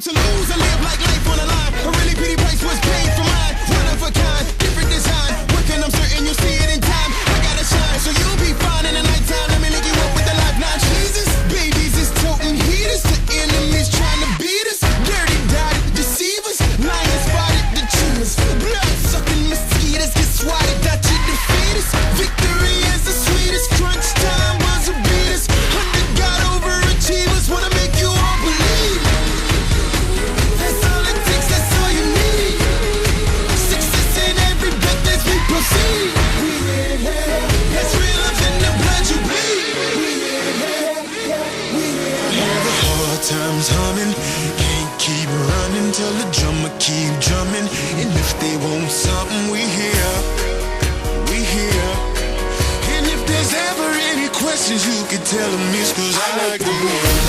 to lose. I live like life on the line. A really pretty price was paid for mine. One of a kind, different design. Working, I'm certain you'll see it in time. I gotta shine, so you'll be fine in the nighttime. Let me link you up with the lifeline. Jesus, babies is toting heaters. The enemies trying to beat us. Dirty dotted deceivers. Lions spotted the cheaters. Blood sucking mosquitoes get swatted. That you defeat us. Victory is the sweetest. Crunch time was a beat us. 100 God overachievers wanna make you all believe. That's all it takes, that's all you need. Success in every breath as we proceed. We inhale, that's realer than the blood you bleed. We inhale, we inhale. The hard times humming, can't keep running till the drummer keep drumming. And if they want something, we here, we here. And if there's ever any questions, you can tell them it's 'cause I like the world.